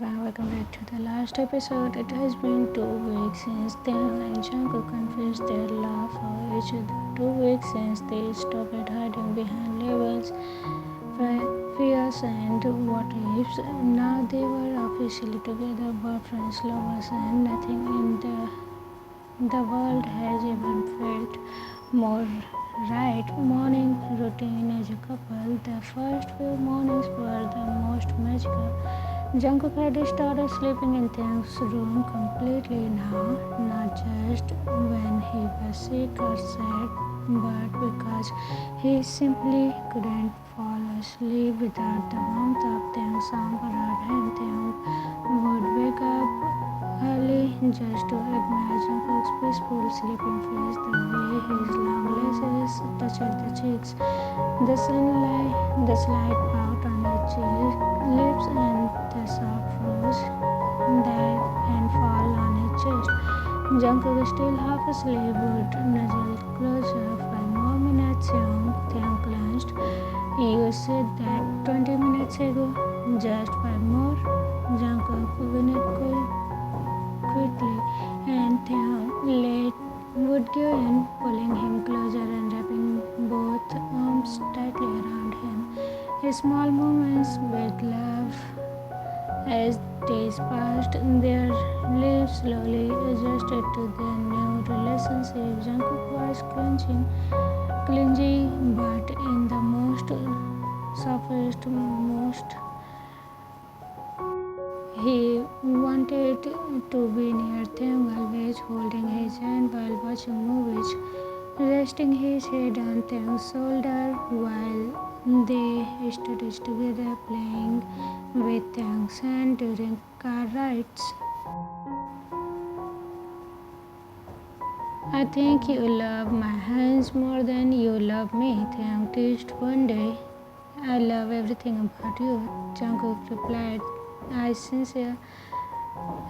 everyone, welcome back to the last episode. It has been 2 weeks since Taehyung and Jungkook confessed their love for each other. 2 weeks since they stopped hiding behind labels, fears, and what ifs. Now they were officially together, boyfriends, lovers, and nothing in the world has even felt more right. Morning routine as a couple. The first few mornings were the most magical. Jungkook had started sleeping in Taehyung's room completely now, not just when he was sick or sad, but because he simply couldn't fall asleep without the warmth of Taehyung's arm around him. Taehyung would wake up early just to admire Jungkook's peaceful sleeping face, the way his long lashes touched the cheeks, the slight pout on his lips, and the soft rose that and fall on his chest. Jungkook, still half asleep, would nuzzle closer. 5 more minutes, Taehyung clenched. You said that 20 minutes ago. Just 5 more. Jungkook whinnied quickly, and Taehyung would give in, pulling him closer and wrapping both arms tightly around him. His small movements with love. As days passed, their lives slowly adjusted to their new relationship. Jungkook was clingy, but in the most softest, most he wanted to be near them, always holding his hand while watching movies, resting his head on Taehyung's shoulder while they studied together, playing with Taehyung's hand during car rides. I think you love my hands more than you love me, Taehyung teased one day. I love everything about you, Jungkook replied. I sincere,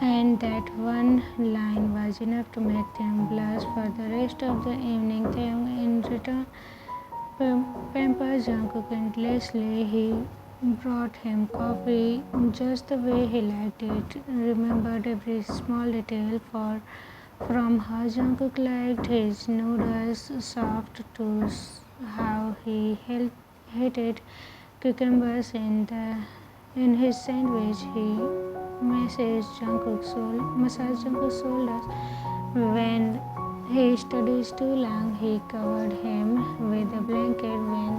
and that one line was enough to make Taehyung blush for the rest of the evening. Taehyung, in return, pampered Jungkook endlessly. He brought him coffee just the way he liked it, remembered every small detail from how Jungkook liked his noodles soft to how he hated cucumbers in his sandwich. He massaged Jungkook's shoulders. When he studied too long, he covered him with a blanket when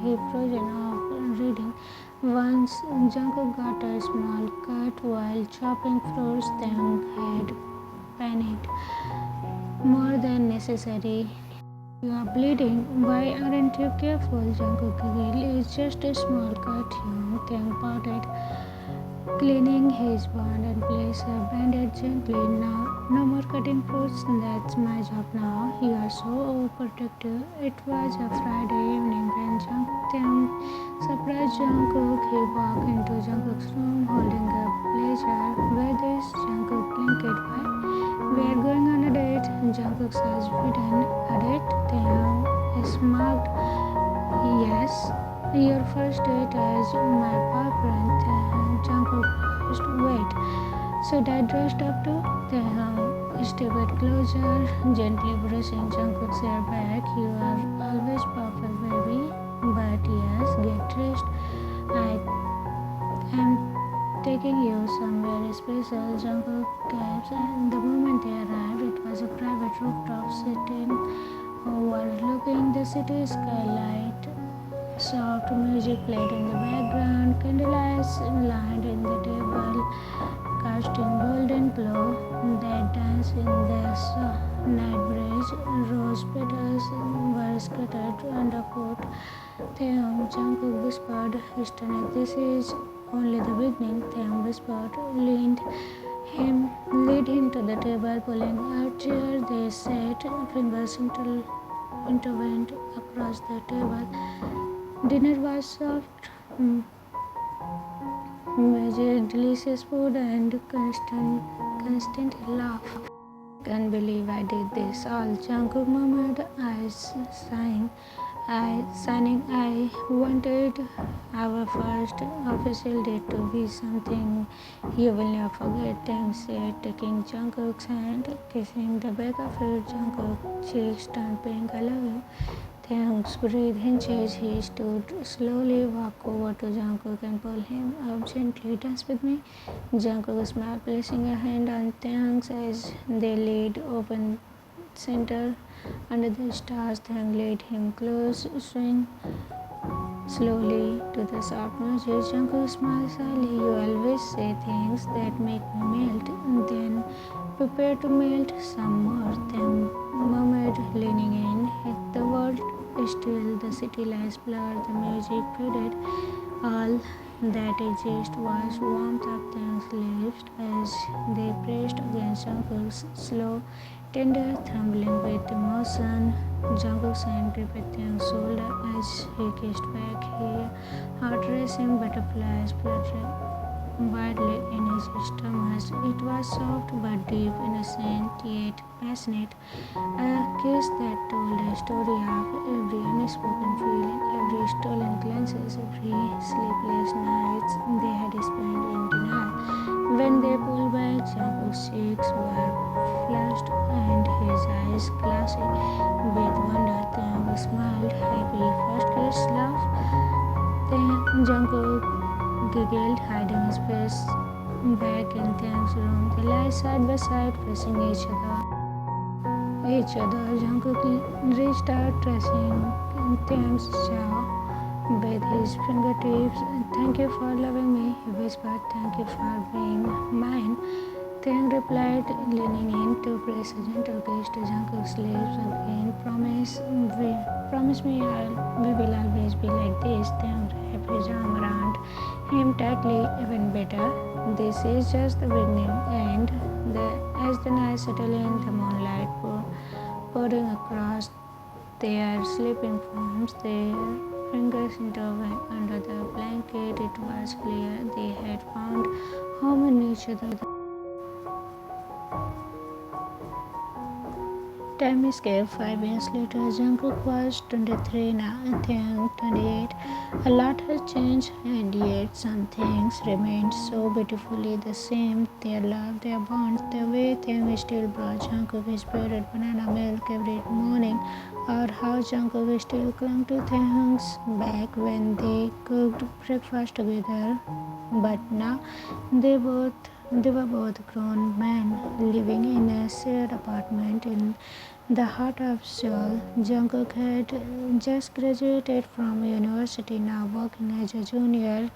he frozen off reading. Once Jungkook got a small cut while chopping fruits. Taehyung had panicked more than necessary. You are bleeding. Why aren't you careful? Jungkook giggled. It's just a small cut, Taehyung pouted, cleaning his wound and placed a bandage gently. No more cutting fruits. That's my job now. You are so overprotective. It was a Friday evening when Taehyung surprised Jungkook. He walked into Jungkook's room holding a blazer. Where this? Jungkook blinked. Why? We are going on a date. Jungkook says, a date? Taehyung smiled. Yes, your first date as my boyfriend. Jungkook asked, wait, should I dress up too? Taehyung stepped closer, gently brushing Jungkook's hair back. You are always perfect, baby. But yes, get dressed. I am taking you somewhere special. Jungkook gasped, and the moment they arrived, it was a private rooftop sitting overlooking the city skylight. Soft music played in the background, candlelights lined in the table, casting golden glow that danced in the night breeze. Rose petals were scattered underfoot. Taehyung, Jungkook whispered, stunned. This is only the beginning, Taehyung whispered, lead him to the table, pulling a chair. They sat, fingers intertwined across the table. Dinner was soft, measured, delicious food, and constant laugh. Can't believe I did this all, Jungkook murmured, eyes shining. I wanted our first official date to be something you will never forget. Taehyung said, taking Jungkook's hand, kissing the back of it. Jungkook's cheeks turned pink. I love you. Taehyung's breathing changed. He stood slowly, walked over to Jungkook and pulled him up gently. Dance with me. Jungkook smiled, placing a hand on Taehyung's as they laid open center under the stars. Taehyung laid him close, swing slowly to the soft music. Jungkook smiled shyly. You always say things that make me melt, and then prepare to melt some more. Taehyung murmured, leaning in. The world is still, the city lights blurred, the music faded. All that existed was warmth of Taehyung's lips as they pressed against Jungkook's slow, tender, trembling with emotion. Jungkook's hand gripped Taehyung's shoulder as he kissed back, his heart racing, butterflies fluttering wildly in his stomach. It was soft but deep, innocent yet passionate. A kiss that told a story of every unspoken feeling, every stolen glances, every sleepless nights they had spent in denial. When they pulled back, Jungkook's cheeks were flushed and his eyes glassy with wonder. Taehyung smiled, happy first kiss, love. Then Jungkook giggled, hiding his face back in Taehyung's room. They lay side by side, facing each other. Jungkook reached out, touching Taehyung's jaw with his fingertips. Thank you for loving me, he whispered. Thank you for being mine. Taehyung replied, leaning in to press a gentle kiss to Jungkook's lips again. Promise me we will always be like this. Taehyung wrapped his arm around him tightly. Even better, this is just the beginning. And as the night settled in, the moonlight pouring across their sleeping forms, their fingers intertwined under the blanket, it was clear they had found home in each other. Time escaped. 5 years later, Jungkook was 23 now, and Taehyung 28. A lot has changed, and yet some things remained so beautifully the same. Their love, their bond, the way Taehyung still brought Jungkook his favorite banana milk every morning, or how Jungkook still clung to Taehyung's back when they cooked breakfast together. But now they were both grown men living in a shared apartment in the heart of Seoul. Jungkook had just graduated from university, now working as a junior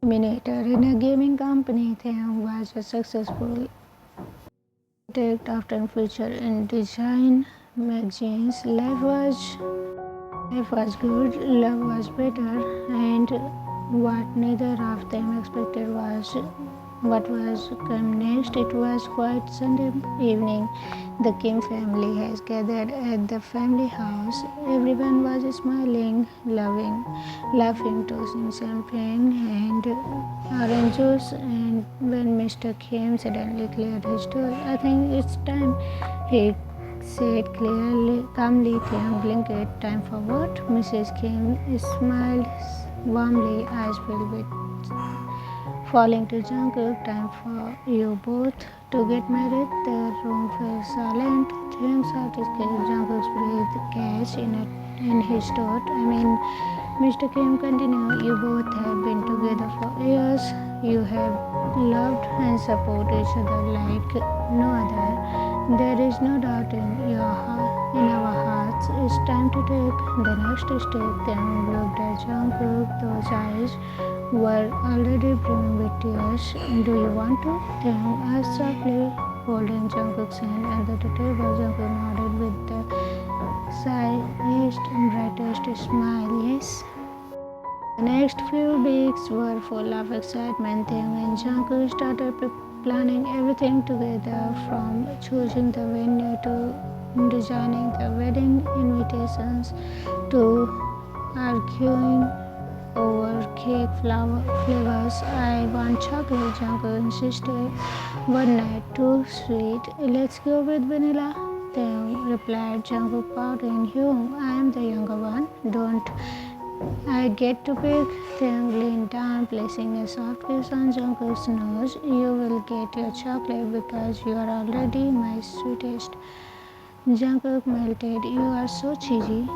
animator in a gaming company. Taehyung was a successful architect, often featured in design magazines. Life was good, love was better, and what neither of them expected was what was come next. It was quite Sunday evening. The Kim family has gathered at the family house. Everyone was smiling, laughing, tossing champagne and orange juice. And when Mr. Kim suddenly cleared his throat, I think it's time, he said calmly. Taehyung blinked. Time for what? Mrs. Kim smiled warmly, eyes filled with falling to Jungkook. Time for you both to get married. The room fell silent. Taehyung's heart escaped. Jungkook's breath catch in his throat. Mr. Kim continued, you both have been together for years. You have loved and supported each other like no other. There is no doubt in our hearts. It's time to take the next step. Taehyung looked at Jungkook. Those eyes were already brimming with tears. Do you want to? Taehyung asked softly, holding Jungkook's hand under the table. Jungkook nodded with the shyest and brightest smile. Yes. The next few weeks were full of excitement. Taehyung and Jungkook started planning everything together, from choosing the venue to designing the wedding invitations to arguing over cake flavors. I want chocolate, Jungkook insisted one night. Too sweet. Let's go with vanilla. Taehyung replied. Jungkook pouting. Hyung, I am the younger one. Don't I get to pick? Taehyung leaned down, placing a soft kiss on Jungkook's nose. You will get your chocolate because you are already my sweetest. Jungkook melted. You are so cheesy.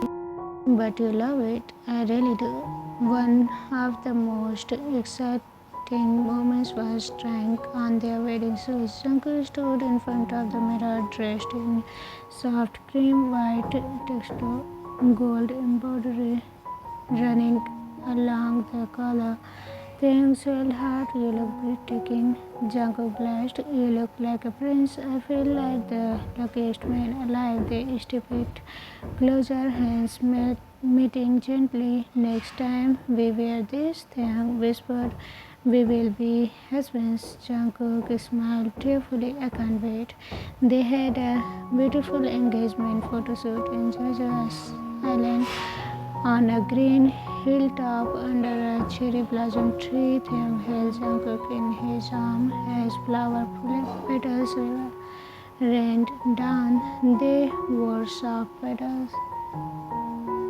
But you love it. I really do. One of the most exciting moments was trying on their wedding suits. Jungkook stood in front of the mirror dressed in soft cream white texture, gold embroidery running along the collar. Taehyung swelled hard. You look breathtaking. Jungkook blushed. You look like a prince. I feel like the luckiest man alive. They stepped closer, hands meeting gently. Next time we wear this, Taehyung whispered, we will be husbands. Jungkook smiled tearfully. I can't wait. They had a beautiful engagement photo shoot in Jeju Island on a green hilltop under a cherry blossom tree. Taehyung held Jungkook in his arms as flower petals rained down. They wore soft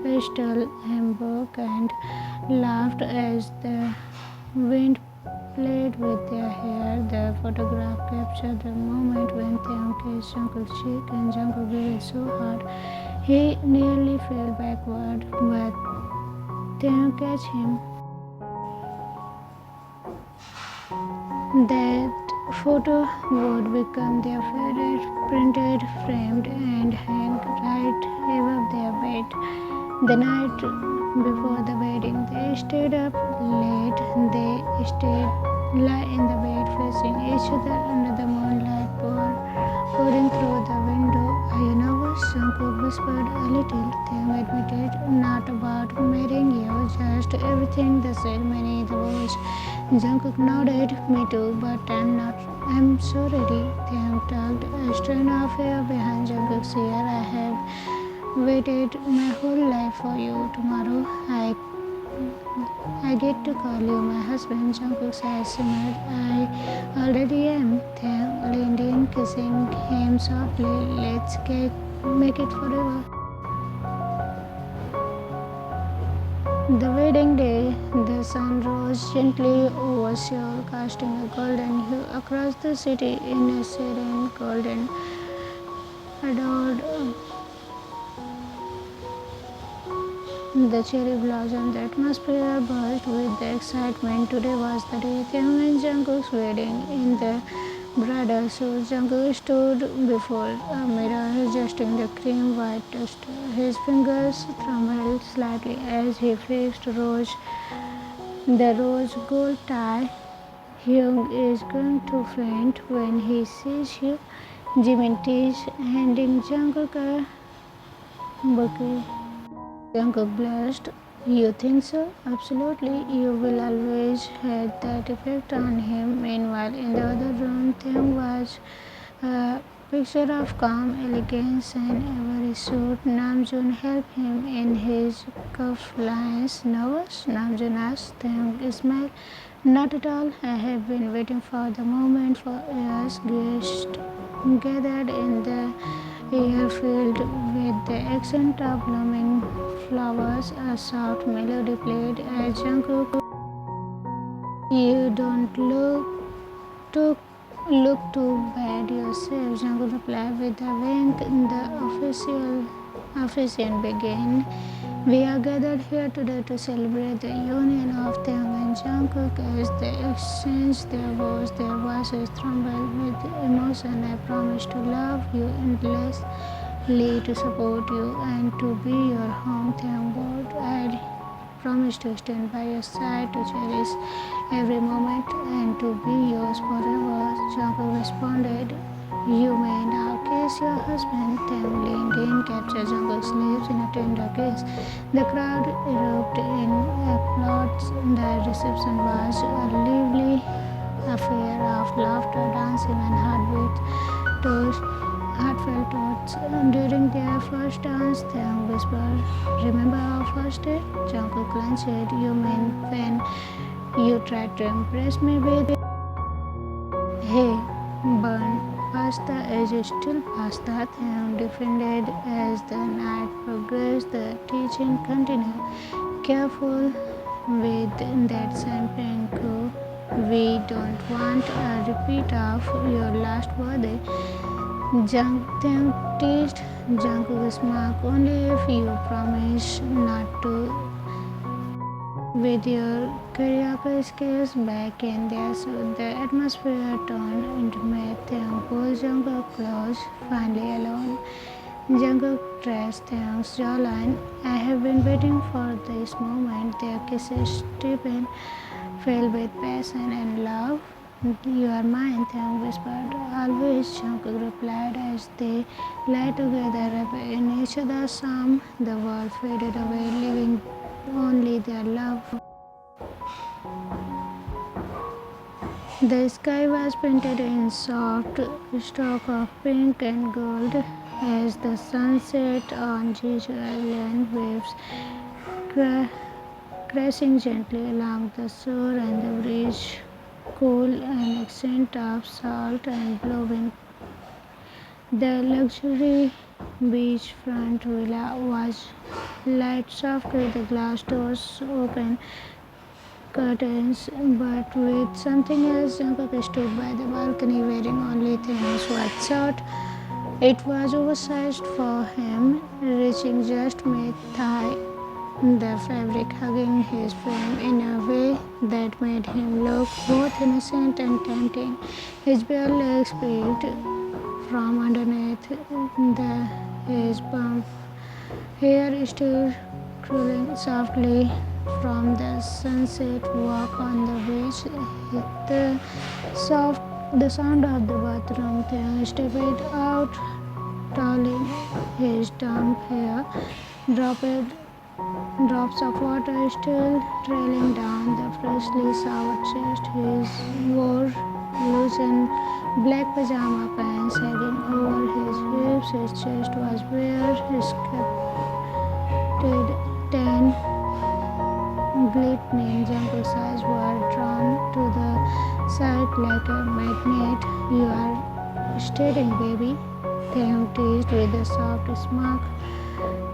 pastel hamburg and laughed as the wind played with their hair. The photograph captured the moment when Taehyung kissed Jungkook's cheek and Jungkook giggled so hard he nearly fell backward, but Taehyung catch him. That photo would become their favorite, printed, framed, and hanged right above their bed. The night before the wedding, they stayed up late. They stayed lie in the bed facing each other under the moonlight pouring through the window. Are you nervous? Jungkook whispered. A little. Taehyung admitted. Not about marrying you, just everything, the ceremony, the vows. Jungkook nodded. Me too, but I'm so ready. Taehyung tugged a strand of hair behind Jungkook's ear. I have waited my whole life for you. Tomorrow I get to call you my husband. Jungkook's eyes simmered. I already am. Taehyung leaned in, kissing him softly. Let's make it forever. The wedding day, the sun rose gently over Seoul, casting a golden hue across the city in a serene golden adored the cherry blossom. The atmosphere buzzed with the excitement. Today was the day. Taehyung and Jungkook's wedding. In the bridal suit, Jungkook stood before a mirror, adjusting the cream white texture. His fingers trembled slightly as he fixed the rose gold tie. Hyung is going to faint when he sees you. Jimin teased, handing Jungkook a bouquet. Jungkook blushed. You think so? Absolutely. You will always have that effect on him. Meanwhile, in the other room, Taehyung was a picture of calm elegance and every suit. Namjoon helped him in his cuff lines. Nervous? Namjoon asked. Taehyung smiled. Not at all. I have been waiting for the moment for years. Guests gathered in the air filled with the accent of blooming flowers. A soft melody played as Jungkook. You don't look too bad yourself, Jungkook replied with a wink. The officiant began. We are gathered here today to celebrate the union of Taehyung and Jungkook. As they exchanged their voices trembled with emotion. I promise to love you endlessly, to support you, and to be your home. Taehyung vowed. I promise to stand by your side, to cherish every moment, and to be yours forever. Jungkook responded. You may now kiss your husband. Taehyung leaned in, captured Jungkook's lips in a tender kiss. The crowd erupted in applause. The reception was a lively affair of laughter, dancing, and heartfelt toasts. During their first dance, Taehyung whispered, remember our first date? Jungkook clenched. You mean when you tried to impress me with, hey, burn. pasta is still pasta. Taehyung defended as the night progressed. The teaching continued. Careful with that champagne. We don't want a repeat of your last birthday. Taehyung teased Jungkook's mark only if you promise not to. With your karaoke skills back in there, so the atmosphere turned intimate. Taehyung pulled Jungkook close, finally alone. Jungkook pressed Taehyung's jawline. I have been waiting for this moment. Their kisses deepened, filled with passion and love. You are mine, Taehyung whispered. Always, Jungkook replied as they lay together in each other's arms. The world faded away, leaving only their love. The sky was painted in soft stroke of pink and gold as the sun set on Jeju Island. Waves crashing gently along the shore, and the breeze cool an accent of salt and blowing. The luxury beachfront villa was lit softly, the glass doors open, curtains, but with something else. Jungkook stood by the balcony wearing only Taehyung's white shirt. It was oversized for him, reaching just mid-thigh, the fabric hugging his frame in a way that made him look both innocent and tempting. His bare legs peeped from underneath his bump hair still curling softly from the sunset walk on the beach. The sound of the bathroom. Taehyung stepped out, twirling his damp hair. Drops of water still trailing down the freshly showered chest. He wore loosened black pajama pants sagging over his hips. His chest was bare, his sculpted tan glistening. Jungkook's eyes were drawn to the side like a magnet. You are steadying, baby, Taehyung teased with a soft smirk.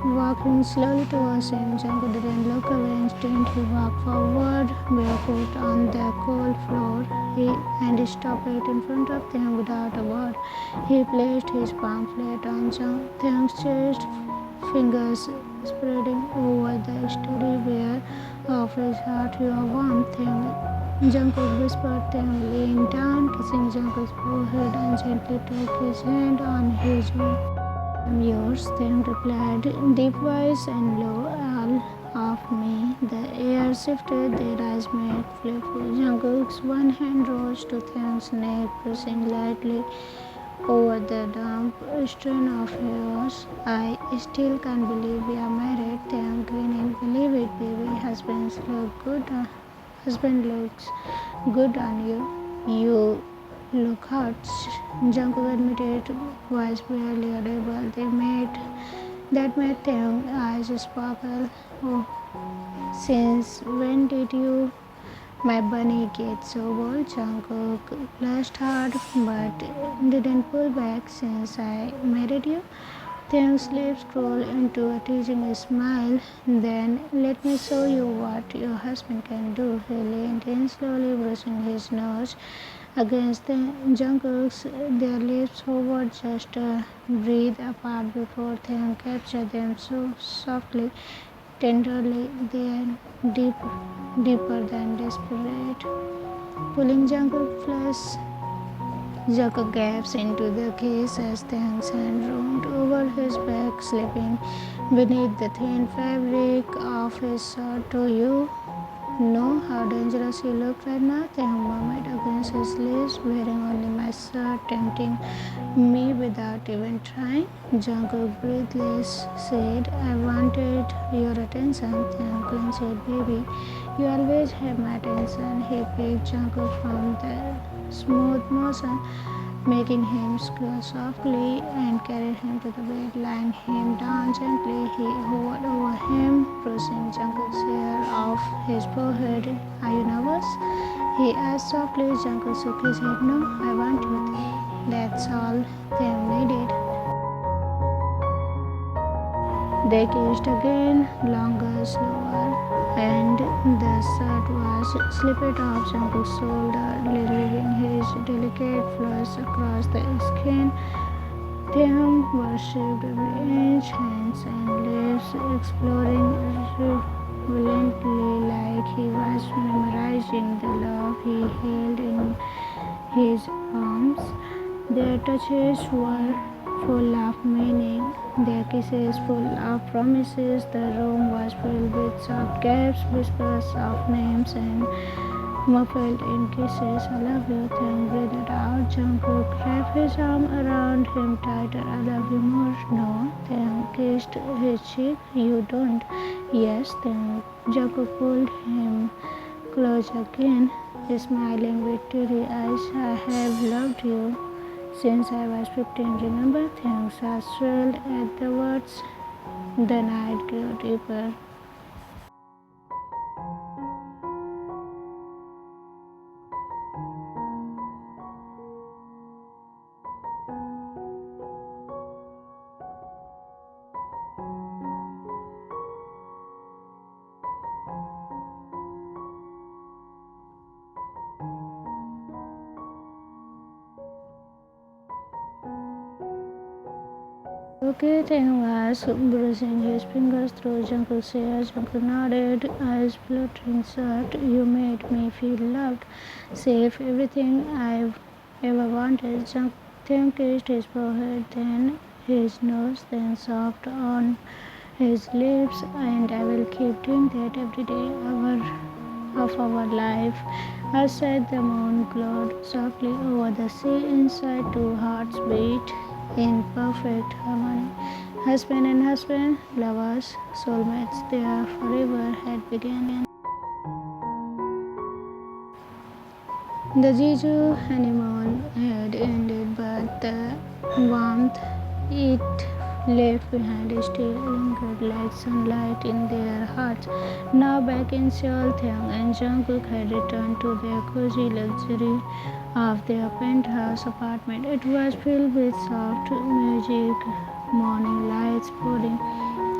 Walking slowly towards him, Jungkook didn't look away. Instead, he walked forward, barefoot on the cold floor. He stopped in front of Taehyung without a word. He placed his palm flat on Taehyung's chest, fingers spreading over the steady bare of his heart. You are warm, Taehyung. Jungkook whispered. Taehyung leaned down, kissing Jungkook's forehead and gently took his hand on his own. I'm yours, Taehyung replied, deep voice and low. All of me. The air shifted, their eyes met. Playful. Jungkook's one hand rose to Taehyung's neck, pressing lightly over the damp strand of hairs. I still can't believe we are married, Taehyung grinning. Believe it, baby. Husband looks good on you. You look hot, Jungkook admitted, voice barely audible. That made Taehyung's eyes sparkle. Oh, since when did you, my bunny, get so bold? Jungkook blushed hard but didn't pull back. Since I married you? Taehyung's lips curled into a teasing smile. Then let me show you what your husband can do. He leaned in slowly, brushing his nose against Jungkook's. Their lips hovered just a breath apart before Taehyung captured them so softly, tenderly, then deeper than desperate. Pulling Jungkook flesh, Jungkook gasped into the kiss as Taehyung's hand roamed over his back, slipping beneath the thin fabric of his shirt. Do you know how dangerous you look right now? Taehyung murmured against his lips, wearing only my shirt, tempting me without even trying. Jungkook breathless said, I wanted your attention. Taehyung said, baby, you always have my attention. He picked Jungkook from the smooth motion, making him squeal softly, and carried him to the bed. Lying him down gently, he hovered over him, brushing Jungkook's hair off his forehead. Are you nervous? He asked softly. Jungkook shook his head. No, I want you. That's all Taehyung needed. They kissed again, longer, slower, and the shirt was slipped off Jungkook's shoulder, leaving his delicate flush across the skin. Taehyung worshipped every inch, hands and lips, exploring reverently like he was memorizing the love he held in his arms. Their touches were full of meaning, their kisses full of promises. The room was filled with soft gasps, whispers of names, and muffled in kisses. I love you, Taehyung breathed out. Jungkook wrapped his arm around him tighter. I love you more. No, Taehyung kissed his cheek. You don't. Yes, Taehyung. Jungkook pulled him close again, smiling with teary eyes. I have loved you since I was 15. Remember? Taehyung's heart swelled at the words. The night grew deeper. Okay, Taehyung was brushing his fingers through Jungkook's hair. Jungkook nodded, eyes fluttering soft. You made me feel loved, safe, everything I've ever wanted. Taehyung kissed his forehead, then his nose, then soft on his lips, and I will keep doing that every day of our life. Outside, the moon glowed softly over the sea. Inside, two hearts beat in perfect harmony. Husband and husband, lovers, soulmates, their forever had begun. The Jeju honeymoon had ended, but the warmth it left behind still lingered like sunlight in their hearts. Now back in Seoul, Taehyung and Jungkook had returned to their cozy luxury of their penthouse apartment. It was filled with soft music, morning lights pouring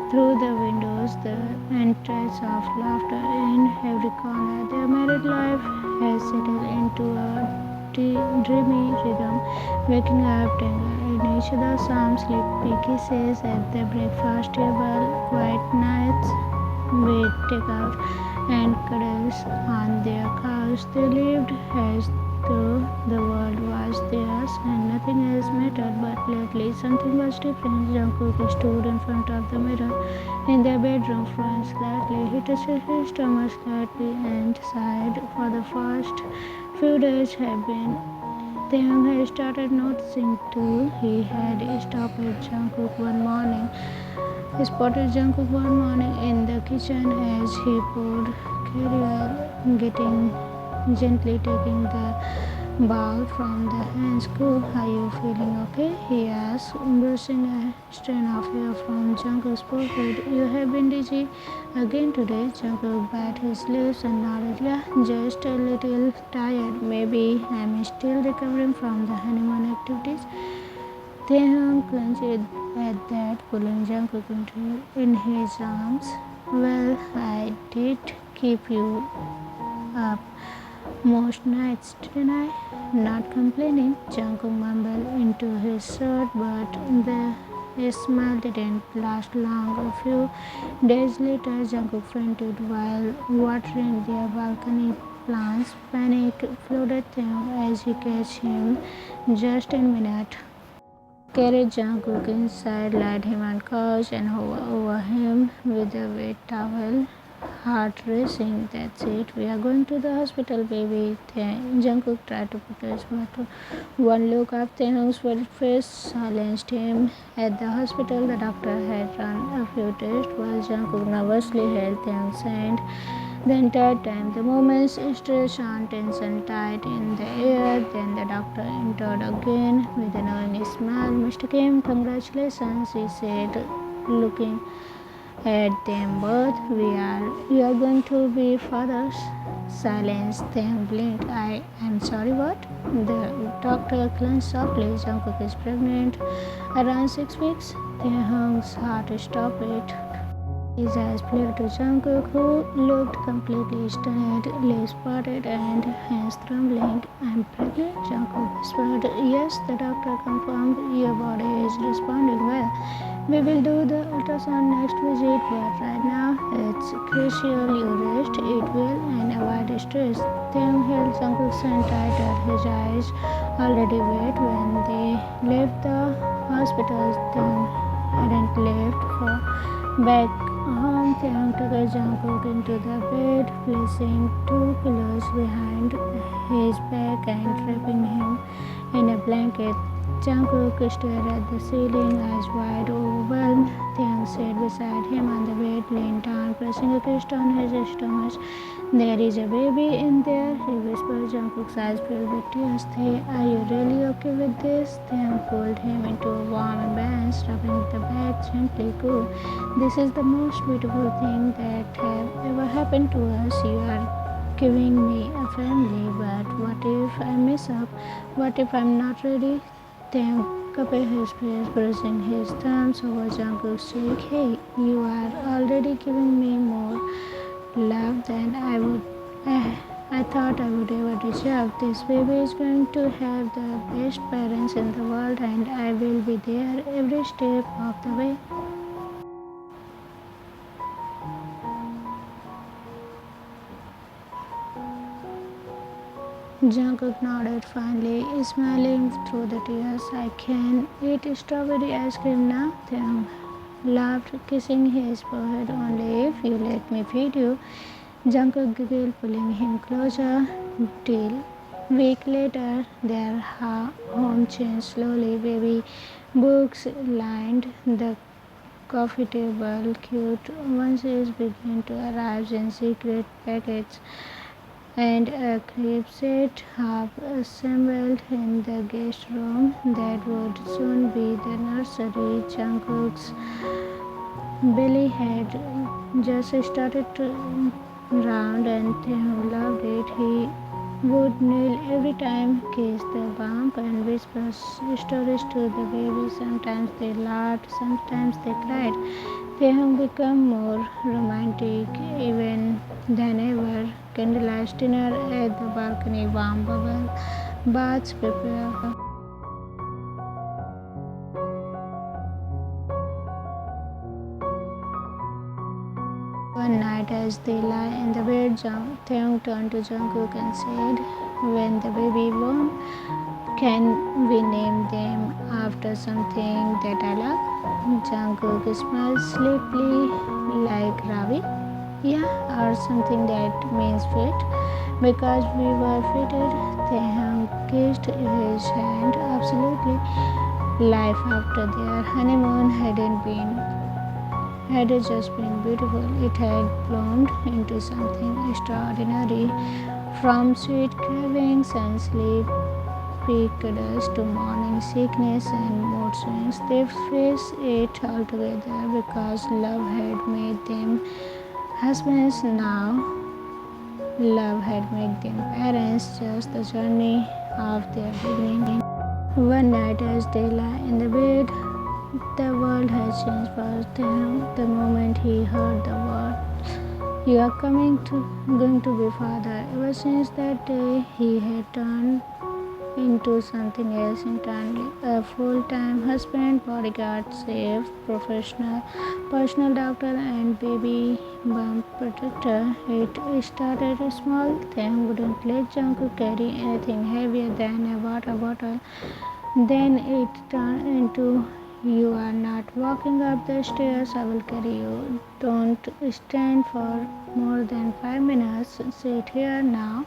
through the windows, and threads of laughter in every corner. Their married life had settled into a dreamy rhythm, waking up tangled in each other's arms, sleepy kisses at the breakfast table, quiet nights with takeout, and cuddles on their couch. They lived as though the world was theirs and nothing else mattered. But lately something was different. Jungkook stood in front of the mirror in their bedroom, frowned slightly. He touched his stomach slightly and sighed. For the first few days had been. Taehyung had started noticing too. He had spotted Jungkook one morning in the kitchen as he poured curry, gently taking the bowl from the hands. Cool, are you feeling okay? He asked, brushing a strand of hair from Jungkook's forehead. You have been dizzy again today. Jungkook bit his lips and nodded. Yeah, just a little tired. Maybe I'm still recovering from the honeymoon activities. Taehyung clenched at that, pulling Jungkook in his arms. Well, I did keep you up most nights, didn't I? Not complaining, Jungkook mumbled into his shirt, but the smile didn't last long. A few days later, Jungkook fainted while watering their balcony plants. Panic flooded them as he catch him just in a minute. Carried Jungkook inside, laid him on couch, and hovered over him with a wet towel. Heart racing. That's it. We are going to the hospital, baby. Jungkook tried to protest, but one look of Taehyung's worried face silenced him. At the hospital, the doctor had run a few tests while Jungkook nervously held Taehyung's hand. The entire time, the moments stretched on, tension tight in the air. Then the doctor entered again with a knowing smile. Mr. Kim, congratulations, he said, looking at them both. You are going to be fathers. Silence. Taehyung blinked. I'm sorry, what? The doctor clenched softly. Jungkook is pregnant. Around 6 weeks. Taehyung's heart stopped it. His eyes flew to Jungkook, who looked completely stunned, lips parted and hands trembling. I'm pregnant, Jungkook whispered. Yes, the doctor confirmed. Your body is responding well. We will do the ultrasound next visit, but right now it's crucial you rest, eat well, and avoid stress. Taehyung held Jungkook's hand tighter, his eyes already wet. When they left the hospital, Taehyung hadn't left for back home. Taehyung took Jungkook into the bed, placing 2 pillows behind his back and wrapping him in a blanket. Jungkook stared at the ceiling, eyes wide overwhelmed. Taehyung sat beside him on the bed, leaned down, pressing a kiss on his stomach. There is a baby in there, he whispered. Jungkook's eyes filled with tears. Are you really okay with this? Taehyung pulled him into a warm embrace, rubbing the back gently. Cool. This is the most beautiful thing that have ever happened to us. You are giving me a family, but what if I mess up? What if I'm not ready? Taehyung covered his face, brushing his thumbs over Jungkook's cheek. Hey, you are already giving me more love than I thought I would ever deserve. This baby is going to have the best parents in the world, and I will be there every step of the way. Jungkook nodded, finally, smiling through the tears. I can eat strawberry ice cream now, Taehyung laughed, kissing his forehead. Only if you let me feed you. Jungkook giggled, pulling him closer. Till week later, their home changed slowly. Baby books lined the coffee table. Cute onesies began to arrive in secret packets, and a crib set half assembled in the guest room that would soon be the nursery. Jungkook's belly had just started to round, and Taehyung loved it. He would kneel every time, kiss the bump, and whisper stories to the baby. Sometimes they laughed, sometimes they cried. Taehyung became more romantic even than ever. Candlelight dinner at the balcony, warm bubble baths prepared. One night, as they lie in the bed, Taehyung turned to Jungkook and said, when the baby born, can we name them after something that I love? Jungkook smiled sleepily like Ravi. Yeah, or something that means fate. Because we were fated, Taehyung kissed his hand. Absolutely. Life after their honeymoon had just been beautiful. It had bloomed into something extraordinary, from sweet cravings and sleep cuddles to morning sickness and mood swings. They faced it all together because love had made them husbands. Now love had made them parents, just the journey of their beginning. One night, as they lay in the bed, the world had changed for them. The moment he heard the word, "You are going to be father." Ever since that day, he had turned into something else entirely. A full-time husband, bodyguard, chef, professional, personal doctor, and baby bump protector. It started small. Then wouldn't let Jungkook carry anything heavier than a water bottle. Then it turned into, you are not walking up the stairs, I will carry you. Don't stand for more than 5 minutes. Sit here now.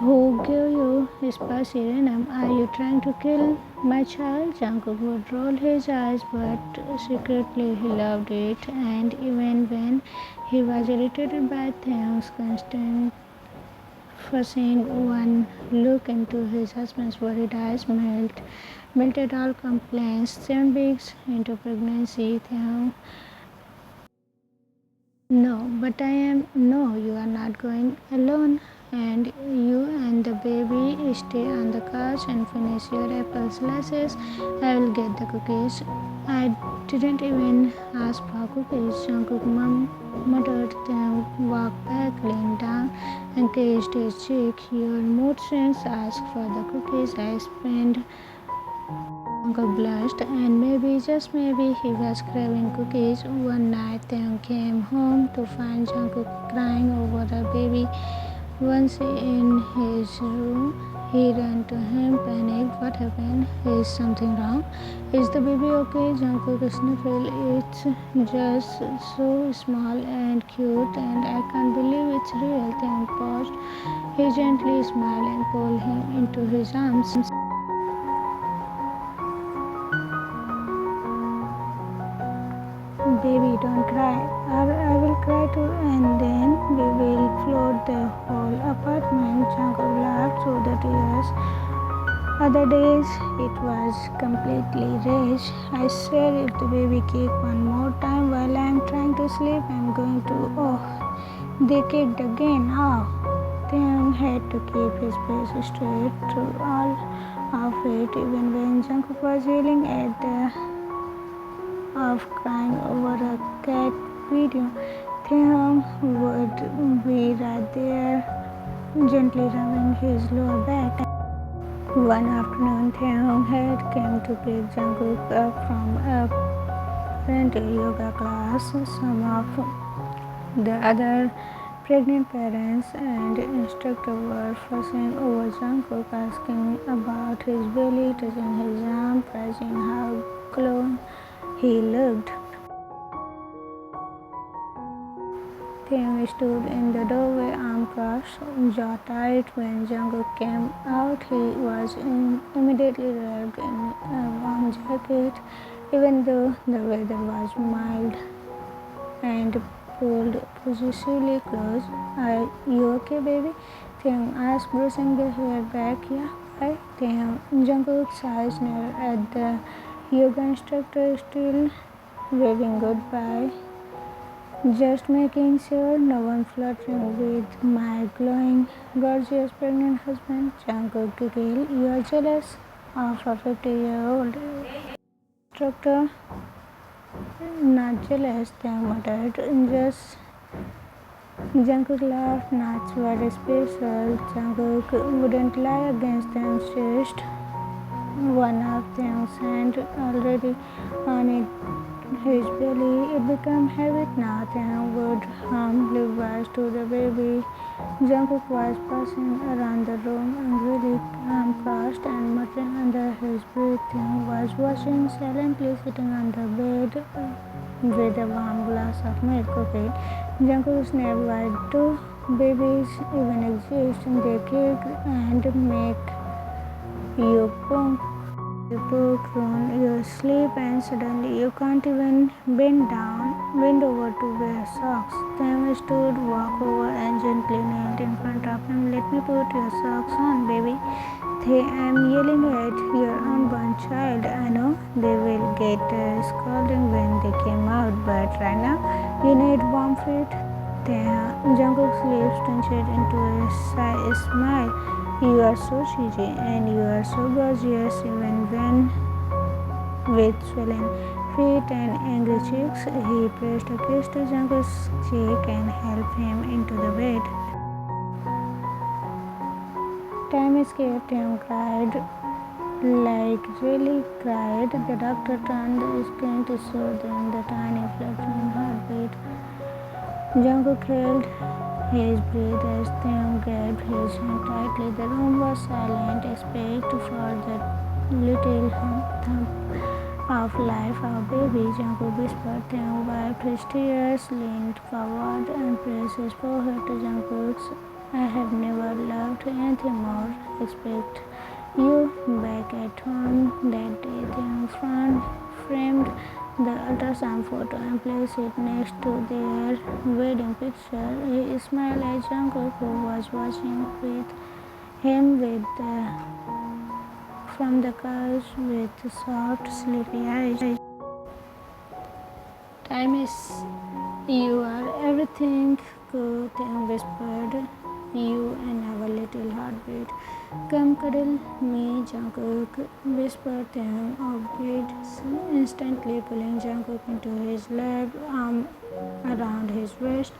Who gave you spicy venom? Are you trying to kill my child? Jungkook would roll his eyes, but secretly he loved it. And even when he was irritated by Taehyung's constant fussing, one look into his husband's worried eyes melted all complaints. 7 weeks into pregnancy, Taehyung No, but I am. No, you are not going alone. And you and the baby stay on the couch and finish your apple slices. I will get the cookies. I didn't even ask for cookies. Jungkook muttered, then walked back, leaned down, and kissed his cheek. Your mood swings. Ask for the cookies. I spent. Uncle blushed, and maybe, just maybe, he was craving cookies. One night, Taehyung came home to find Jungkook crying over a baby. Once in his room, he ran to him, panicked. What happened? Is something wrong? Is the baby okay? Jungkook sniffled. It's just so small and cute, and I can't believe it's real. Taehyung paused. He gently smiled and pulled him into his arms. Baby, don't cry, or I will cry too, and then we will float the whole apartment. Jungkook laughed through the tears. Other days, it was completely rage. I swear, if the baby kicked one more time while I am trying to sleep, I am going to. Oh, they kicked again. Oh. Taehyung had to keep his face straight through all of it, even when Jungkook was yelling at the of crying over a cat video. Taehyung would be right there, gently rubbing his lower back. One afternoon, Taehyung had come to pick Jungkook up from a parental yoga class. Some of the other pregnant parents and instructor were fussing over Jungkook, asking about his belly, touching his arm, praising how glowing he looked. Taehyung stood in the doorway, arm crossed, jaw tight. When Jungkook came out, he was immediately wrapped in a warm jacket, even though the weather was mild, and pulled possessively close. Are you okay, baby? Taehyung asked, brushing the hair back. Yeah, why? Jungkook's eyes narrowed at the yoga instructor, still waving goodbye. Just making sure no one flirting with my glowing, gorgeous pregnant husband. Jungkook giggled. You are jealous of a 50-year-old instructor? Not jealous, they muttered. Just Jungkook laughed. Not very special. Jungkook wouldn't lie against Taehyung's chest. One of Taehyung's hand already on his belly. It became habit now. Taehyung would hum lullabies to the baby. Jungkook was passing around the room, angrily, arm crossed and muttering under his breath. Taehyung was watching silently, sitting on the bed with a warm glass of milk. Okay, Jungkook snapped, why do babies even exist? They kick and make you poop. You ruin your sleep, and suddenly you can't even bend over to wear socks. Taehyung stood, walked over, and gently knelt in front of him. Let me put your socks on, baby. I'm yelling at your unborn child. I know they will get scolding when they came out, but right now you need warm feet. Jungkook's lips twisted into a smile. You are so cheesy and you are so gorgeous, even when with swollen feet and angry cheeks. He pressed a kiss to Jungkook's cheek and helped him into the bed. Time escaped him, cried, like really cried. The doctor turned the screen to show them the tiny fluttering heartbeat. Jungkook held his breath as Taehyung grabbed his hand tightly. The room was silent, except for the little thump of life. Our baby, Jungkook whispered. Taehyung wiped his tears, leaned forward, and pressed his forehead to Jungkook's. I have never loved anything more. Expect you back at home that day. Taehyung framed the ultrasound photo and placed it next to their wedding picture. He smiled at Jungkook, who was watching with him from the couch with soft, sleepy eyes. Time is You are everything, Taehyung whispered. You and our little heartbeat. Come cuddle me, Jungkook whispered. Taehyung obeyed, instantly pulling Jungkook into his lap, arm around his waist.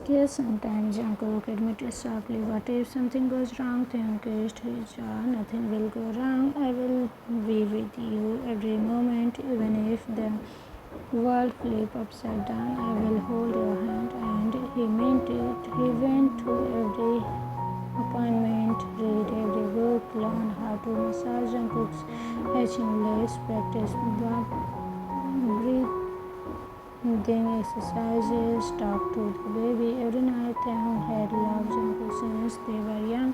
Yes, sometimes, Jungkook admitted softly. What if something goes wrong? Taehyung kissed his jaw. Nothing will go wrong. I will be with you every moment, even if the world flip upside down. I will hold your hand. And he meant it. He went to every appointment, read every book, learn how to massage Jungkook's hatching legs, practice breathing exercises, talk to the baby. Every night Taehyung had loved Jungkook since they were young,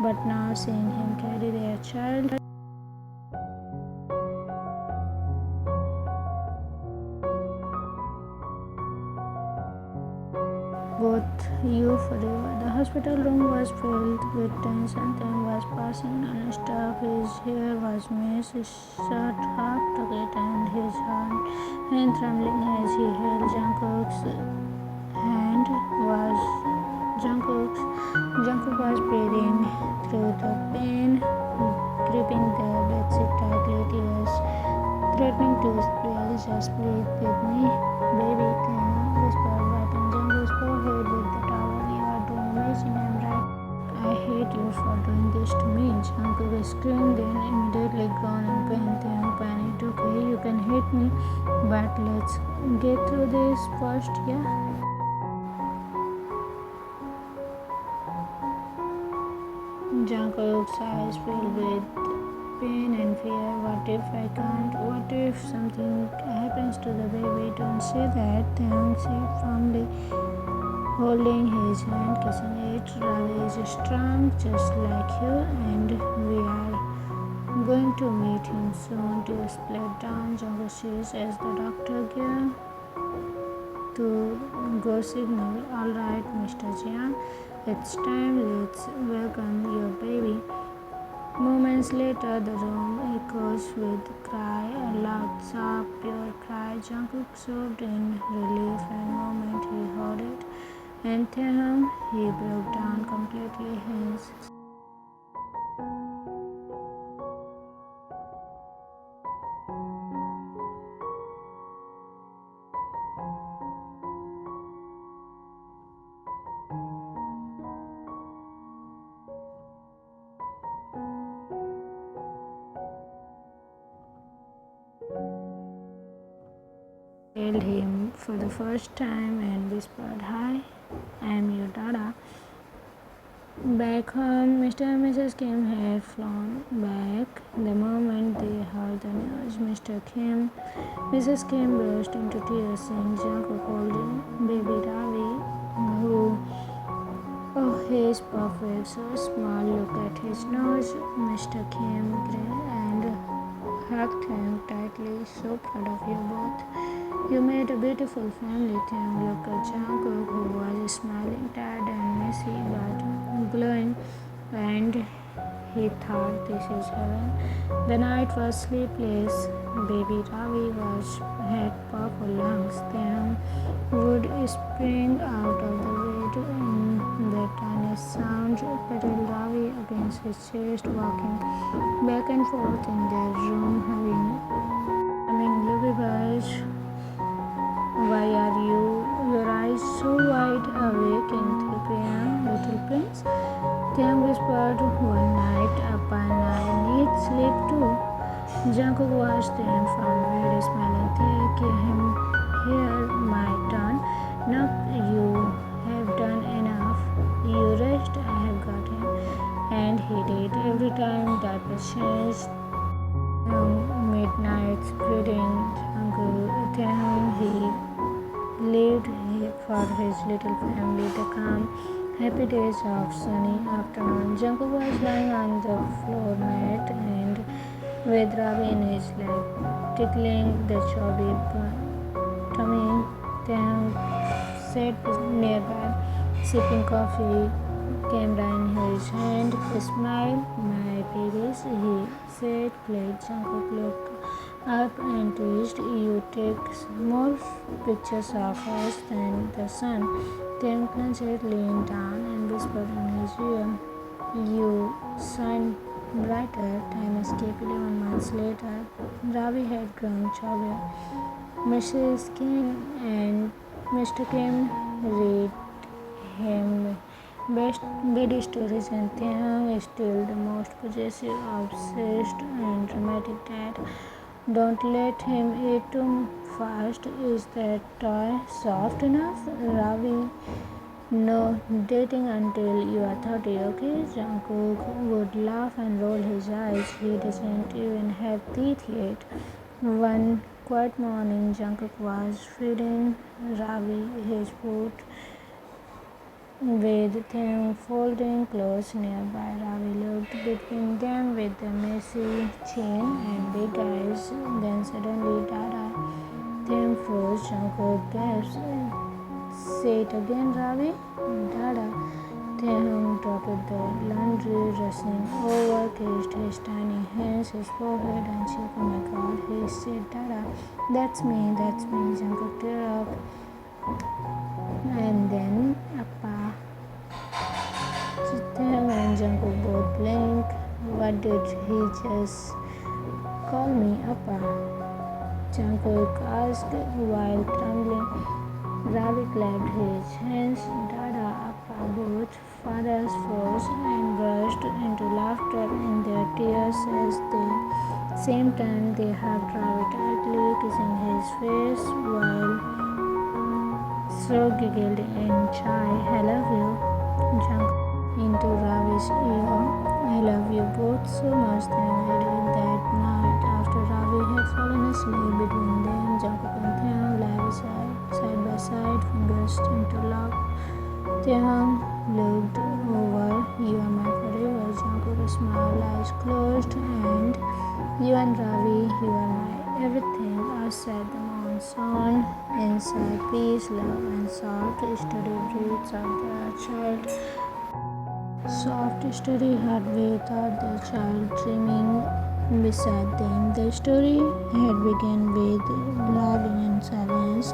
but now seeing him carry their child, both you forever. The hospital room was filled with tension. Taehyung was passing non-stop. His hair was messed, his shirt half tucked, and his hand trembling as he held Jungkook's hand. Jungkook was breathing through the pain, gripping the bedsheet tightly, tears threatening to spill. Just breathe with me, baby, Taehyung whispered, wiping Jungkook's forehead with the towel. You are doing amazing, I'm right. I hate you for doing this to me. Jungkook screamed, then immediately gone in pain. Taehyung panicked. Okay, you can hate me, but let's get through this first, yeah? Jungkook's eyes filled with pain and fear. What if I can't? What if something happens to the baby? Don't say that, Taehyung said firmly, holding his hand, kissing it. Ravi is strong, just like you, and we are going to meet him soon. Tears split down Jungkook's cheeks as the doctor gave to go signal. All right, Mr. Jian, it's time. Let's welcome your baby. Moments later, the room echoes with cry, a loud, sob, pure cry. Jungkook sobbed in relief, and moment he heard it. And Taehyung, he broke down completely. His held him for the first time and whispered, Hi, I am your Dada. Back home, Mr. and Mrs. Kim had flown back the moment they heard the news. Mrs. Kim burst into tears, seeing Jungkook holding baby Ravi, who, oh, he is perfect, so small. Look at his nose. Mr. Kim grinned and hugged him tightly. So proud of you both. You made a beautiful family, Tim. Look at Jungkook, who was smiling, tired and messy, but glowing, and he thought, this is heaven. The night was sleepless. Baby Ravi had powerful lungs. Tim would spring out of the bed in the tiniest sound, petting Ravi against his chest, walking back and forth in their room, humming lullabies. Why are your eyes so wide awake in 3 p.m., little prince? Taehyung whispered. One night, Appa and I need sleep too. Jungkook watched them from bed, smiling. Take him here, my turn. No, you have done enough. You rest, I have got him. And he did. Every time diapers changed, midnight breeding, Taehyung, he lived for his little family, the calm, happy days of sunny afternoon. Jungkook was lying on the floor mat and with Ravi in his lap, tickling the chubby tummy. Taehyung sat nearby, sipping coffee, camera in his hand. Smile, my babies, he said, played. Jungkook looked up and twist. You take more pictures of us than the sun. Taehyung clenched, leaned down, and whispered in his ear. You shine brighter. Time escaped 11 months later. Ravi had grown taller. Mrs. Kim and Mr. Kim read him bed stories, and Taehyung is still the most possessive, obsessed, and dramatic dad. Don't let him eat too fast. Is that toy soft enough? Ravi, no dating until you are 30, okay? Jungkook would laugh and roll his eyes. He doesn't even have teeth yet. One quiet morning, Jungkook was feeding Ravi his food with Taehyung folding clothes nearby. Ravi looked between them with the messy chin and big eyes. Then suddenly, Dada. Taehyung froze. Jungkook gasped. Say it again, Ravi. Dada. Taehyung dropped the laundry, rushing over, kissed his tiny hands, his forehead, and said, "Oh my God," he said, "Dada, that's me, that's me." Jungkook teared up. And then, Appa. Taehyung and Jungkook both blinked. What did he just call me, Appa? Jungkook asked while trembling. Ravi clapped his hands. Dada, Appa, both fathers froze and burst into laughter in their tears as the same time they hugged Ravi tightly, kissing his face while so giggled in chai. I love you, Jungkook into Ravi's ear. I love you both so much than I did that night after Ravi had fallen asleep. Between them, Jungkook and Taehyung lay side by side, fingers interlocked. Taehyung looked over. You are my forever. Jungkook smiled, eyes closed, and you and Ravi, you are my everything. Outside the monsoon, inside peace, love, and soft, steady breaths of their child. Soft, steady heartbeat of the child dreaming beside them. The story had begun with longing and silence,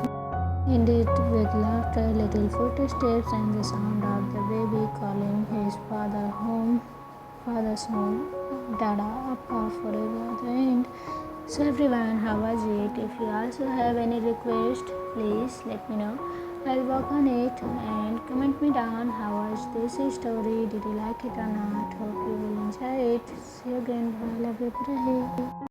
ended with laughter, little footsteps, and the sound of the baby calling his father home, father's home. Dada, Appa, forever. The end. So everyone, how was it? If you also have any request, please let me know. I'll work on it and comment me down how was this story. Did you like it or not? Hope you will enjoy it. See you again. Bye. Love you. Bye.